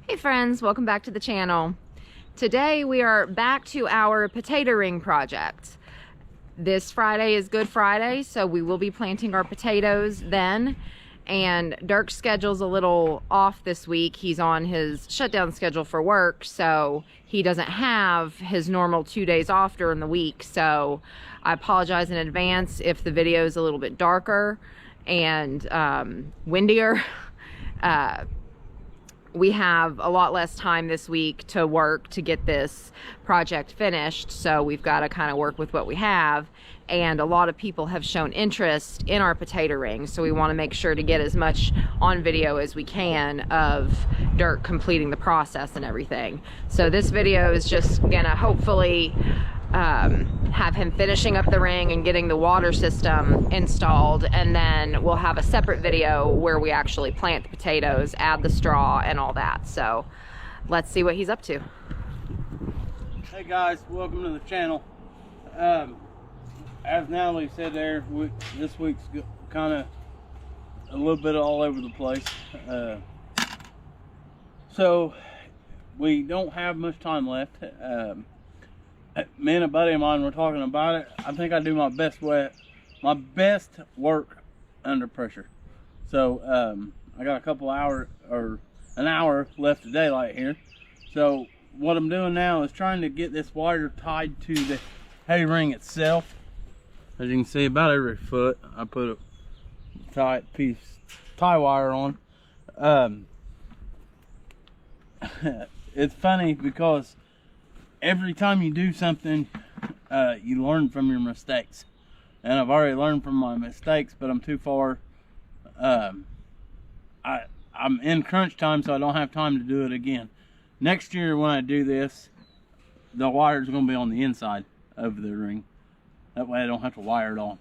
Hey friends, welcome back to the channel. Today we are back to our potato ring project. This Friday is Good Friday, so we will be planting our potatoes then. And Dirk's schedule's a little off this week. He's on his shutdown schedule for work, so he doesn't have his normal 2 days off during the week. So I apologize in advance if the video is a little bit darker and windier. We have a lot less time this week to work to get this project finished, so we've got to kind of work with what we have. And a lot of people have shown interest in our potato ring, so we want to make sure to get as much on video as we can of Dirk completing the process and everything. So this video is just gonna hopefully have him finishing up the ring and getting the water system installed, and then we'll have a separate video where we actually plant the potatoes, add the straw and all that. So let's see what he's up to. Hey guys, welcome to the channel. As Natalie said there, this week's kind of a little bit all over the place. So we don't have much time left. Me and a buddy of mine were talking about it. I think I do my best work under pressure. So I got a couple hours or an hour left of daylight here. So what I'm doing now is trying to get this wire tied to the hay ring itself. As you can see, about every foot I put a tie wire on. It's funny because every time you do something, you learn from your mistakes. And I've already learned from my mistakes, but I'm too far. I'm in crunch time, so I don't have time to do it again. Next year when I do this, the wire's going to be on the inside of the ring. That way I don't have to wire it on.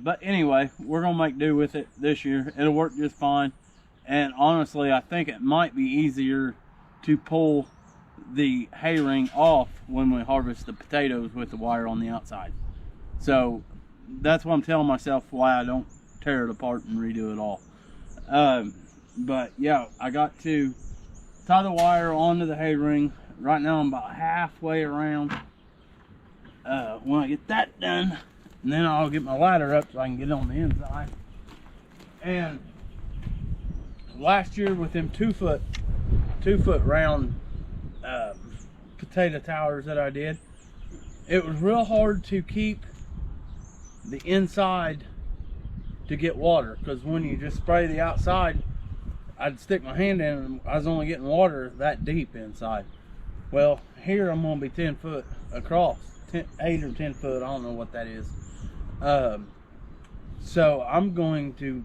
But anyway, we're going to make do with it this year. It'll work just fine. And honestly, I think it might be easier to pull the hay ring off when we harvest the potatoes with the wire on the outside. So that's what I'm telling myself, why I don't tear it apart and redo it all. But yeah, I got to tie the wire onto the hay ring. Right now I'm about halfway around. When I get that done, and then I'll get my ladder up so I can get on the inside. And last year with them two foot round potato towers that I did, it was real hard to keep the inside to get water, because when you just spray the outside, I'd stick my hand in and I was only getting water that deep inside. Well, here I'm gonna be 10 foot across, 8 or 10 foot, I don't know what that is. So I'm going to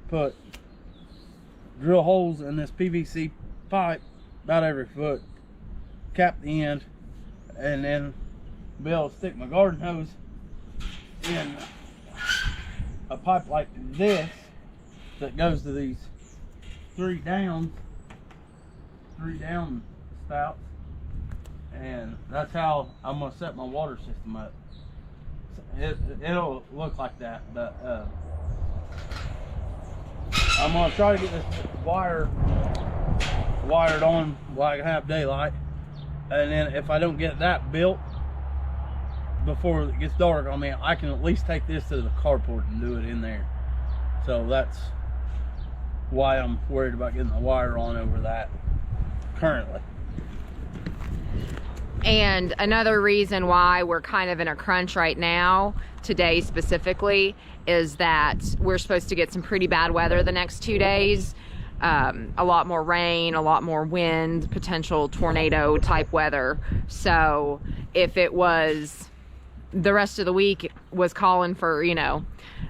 drill holes in this PVC pipe about every foot, cap the end, and then be able to stick my garden hose in a pipe like this that goes to these three down spouts, and that's how I'm going to set my water system up. It'll look like that, but I'm going to try to get this wired on while I have daylight, and then if I don't get that built before it gets dark on me, I can at least take this to the carport and do it in there. So that's why I'm worried about getting the wire on over that currently. And another reason why we're kind of in a crunch right now, today specifically, is that we're supposed to get some pretty bad weather the next 2 days. A lot more rain, a lot more wind, potential tornado type weather. So if it was the rest of the week was calling for, you know,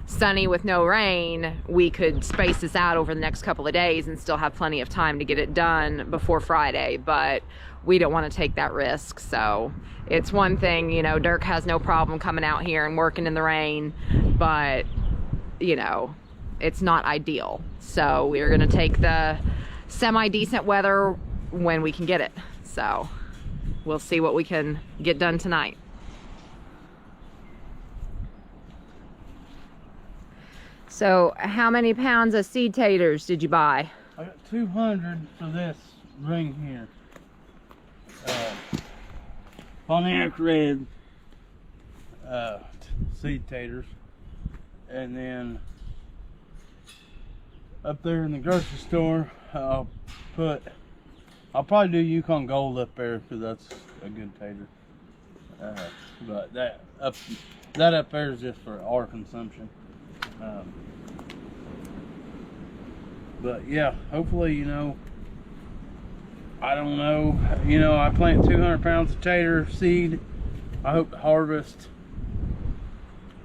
sunny with no rain, we could space this out over the next couple of days and still have plenty of time to get it done before Friday. But we don't want to take that risk. So it's one thing, you know, Dirk has no problem coming out here and working in the rain, but you know, it's not ideal. So we're gonna take the semi-decent weather when we can get it. So we'll see what we can get done tonight. So how many pounds of seed taters did you buy? I got 200 for this ring here. Pontiac Red seed taters, and then up there in the grocery store, I'll probably do Yukon Gold up there because that's a good tater. But that up there is just for our consumption. But yeah, hopefully, you know, I don't know, you know, I plant 200 pounds of tater seed. I hope to harvest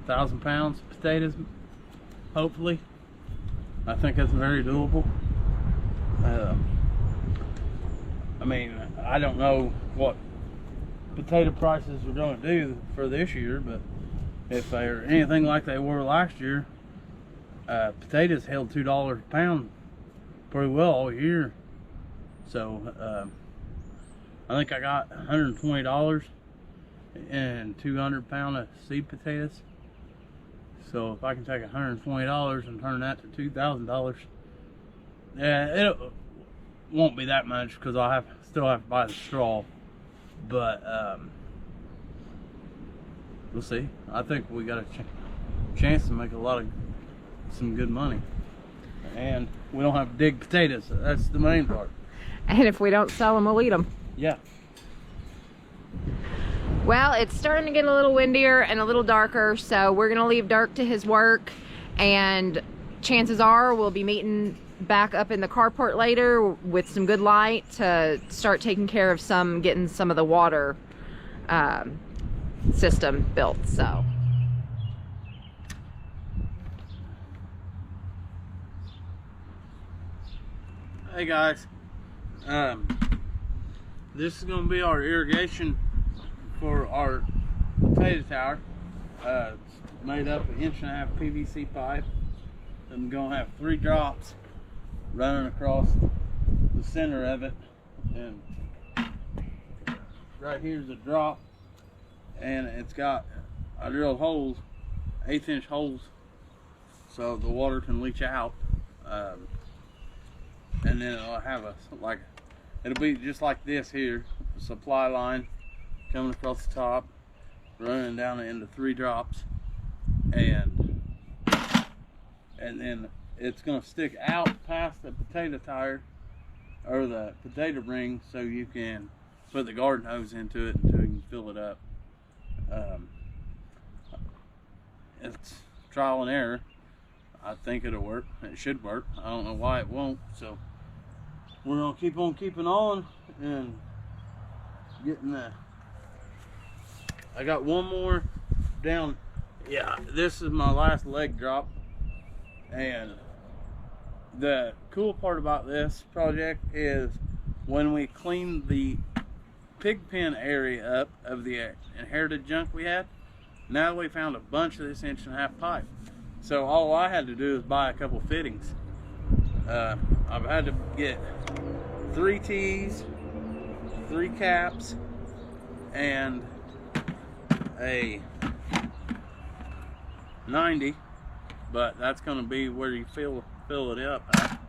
1,000 pounds of potatoes, hopefully. I think that's very doable. I mean, I don't know what potato prices are going to do for this year, but if they're anything like they were last year, potatoes held $2 a pound pretty well all year. So I think I got $120 and 200 pound of seed potatoes. So if I can take $120 and turn that to $2,000, yeah, it won't be that much because I'll still have to buy the straw. But we'll see. I think we got a chance to make some good money, and we don't have to dig potatoes. So that's the main part. And if we don't sell them, we'll eat them. Yeah. Well, it's starting to get a little windier and a little darker, so we're gonna leave Dirk to his work, and chances are we'll be meeting back up in the carport later with some good light to start taking care of getting some of the water system built. So hey guys, this is going to be our irrigation for our potato tower. It's made up of 1.5-inch PVC pipe. I'm going to have 3 drops running across the center of it, and right here's a drop, and it's got, I drilled holes, 1/8-inch holes, so the water can leach out. And then it'll have it'll be just like this here, a supply line coming across the top, running down into 3 drops, and then it's going to stick out past the potato tire or the potato ring, so you can put the garden hose into it until you can fill it up. It's trial and error. I think it'll work. It should work. I don't know why it won't. So we're gonna keep on keeping on and getting the. I got one more down. Yeah, this is my last leg drop, and the cool part about this project is when we cleaned the pig pen area up of the inherited junk we had, now we found a bunch of this 1.5-inch pipe. So all I had to do is buy a couple fittings. I've had to get 3 T's, 3 caps, and a 90, but that's going to be where you fill it up at.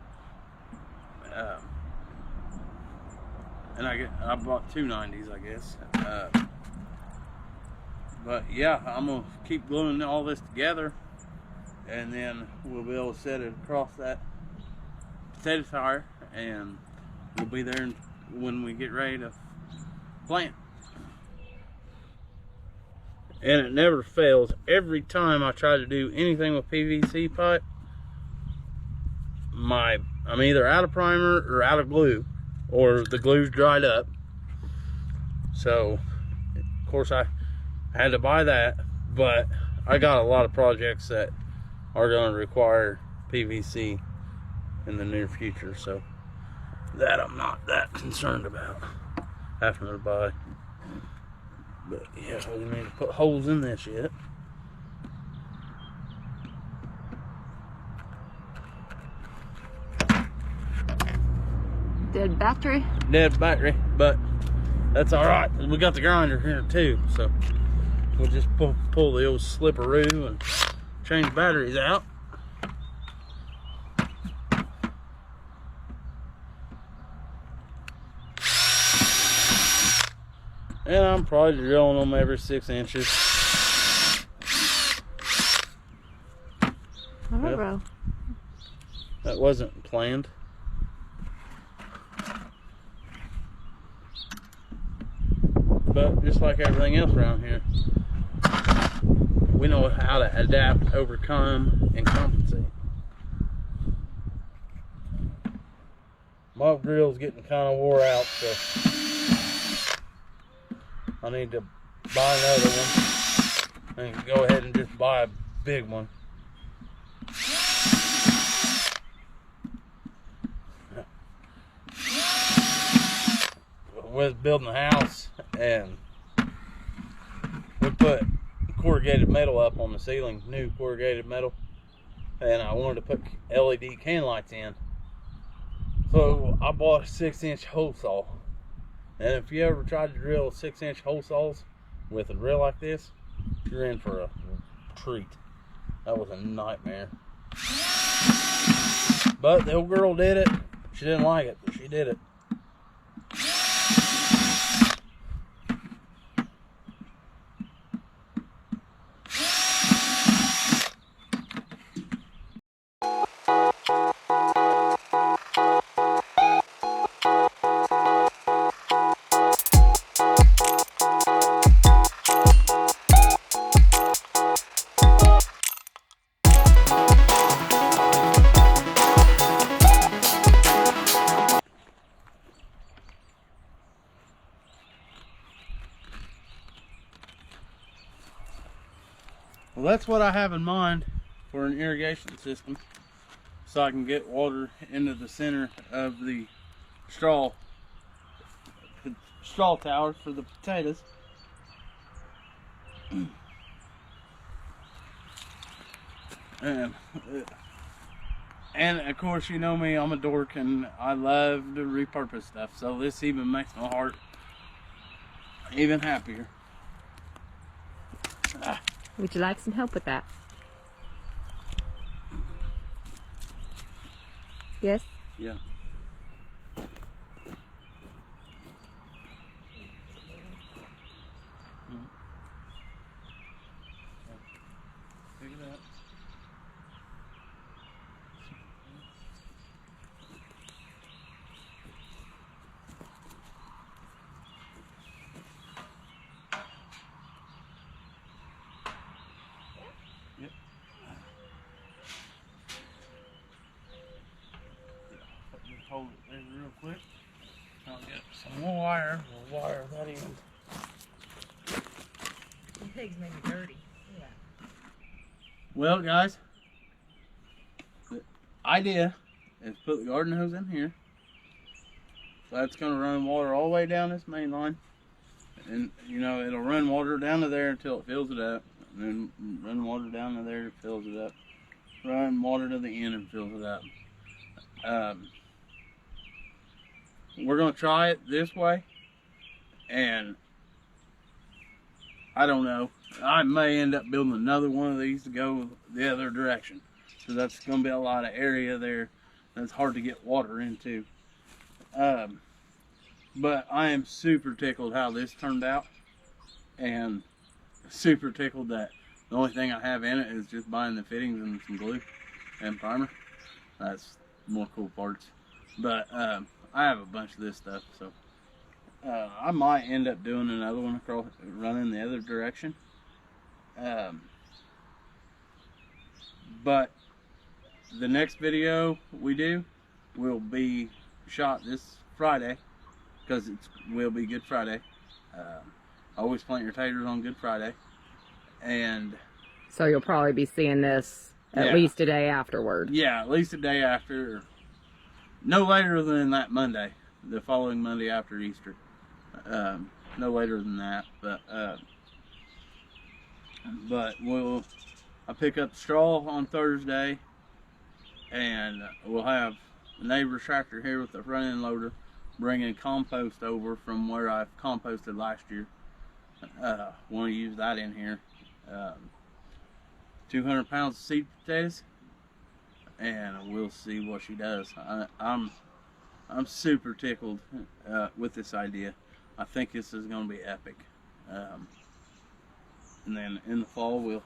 And I bought 2 90s, I guess. But yeah, I'm gonna keep gluing all this together, and then we'll be able to set it across that potato tire, and we'll be there when we get ready to plant. And it never fails. Every time I try to do anything with PVC pipe, I'm either out of primer or out of glue, or the glue's dried up. So of course I had to buy that, but I got a lot of projects that are going to require PVC in the near future, so that I'm not that concerned about having to buy. But yeah, we need to put holes in this yet. dead battery. Dead battery, but that's all right. We got the grinder here too, so we'll just pull the old slipperoo and change batteries out. And I'm probably drilling them every 6 inches. All right, bro. That wasn't planned. But just like everything else around here, we know how to adapt, overcome, and compensate. My drill's getting kind of wore out, so I need to buy another one and go ahead and just buy a big one. We was building a house and we put corrugated metal up on the ceiling, new corrugated metal, and I wanted to put LED can lights in. So I bought a 6-inch hole saw. And if you ever tried to drill 6-inch hole saws with a drill like this, you're in for a treat. That was a nightmare. But the old girl did it. She didn't like it, but she did it. Well, that's what I have in mind for an irrigation system, so I can get water into the center of the straw towers for the potatoes. And of course, you know me, I'm a dork and I love to repurpose stuff, so this even makes my heart even happier. Would you like some help with that? Yes? Yeah. Pick it up. Yep. Just hold it there real quick. I'll get some more wire. We'll wire that in. The pigs made me dirty. Yeah. Well, guys, the idea is put the garden hose in here. So that's going to run water all the way down this main line. And, you know, it'll run water down to there until it fills it up. And then run water down to there, it fills it up. Run water to the end and fills it up. We're going to try it this way. And I don't know. I may end up building another one of these to go the other direction. So that's going to be a lot of area there that's hard to get water into. But I am super tickled how this turned out. And super tickled that the only thing I have in it is just buying the fittings and some glue and primer. That's more cool parts. But I have a bunch of this stuff, so I might end up doing another one across, running the other direction. But the next video we do will be shot this Friday, because it will be Good Friday. Always plant your taters on Good Friday. And So you'll probably be seeing this at least a day afterward. Yeah, at least a day after. No later than that Monday, the following Monday after Easter. No later than that, but I'll pick up the straw on Thursday, and we'll have the neighbor's tractor here with the front end loader bringing compost over from where I've composted last year. Want to use that in here. 200 pounds of seed potatoes, and we'll see what she does. I'm super tickled with this idea. I think this is going to be epic. And then in the fall, we'll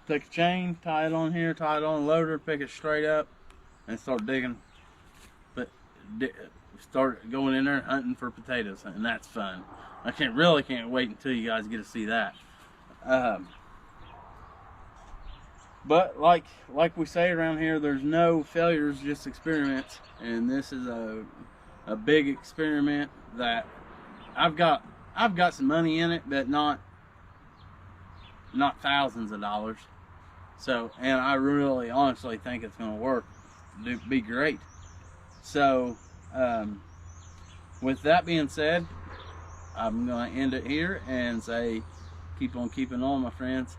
take a chain, tie it on here, tie it on a loader, pick it straight up, and start digging. But start going in there hunting for potatoes, and that's fun. I can't wait until you guys get to see that. But like we say around here, there's no failures, just experiments. And this is a big experiment that I've got some money in it, but not thousands of dollars. So, and I really honestly think it's going to work. It'd be great. So, with that being said, I'm going to end it here and say, keep on keeping on, my friends.